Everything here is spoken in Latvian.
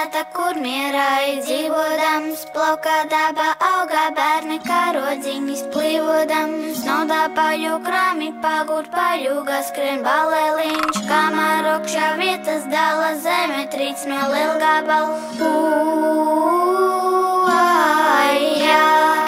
vieta, kur mierai dzīvodams, plauka daba auga bērni karodziņas plīvodams, naudā paļu krāmi pagur paļuga skrien balēliņš, kamēr okšā vietas dala zeme trīc no lielgabal. Ai, jā.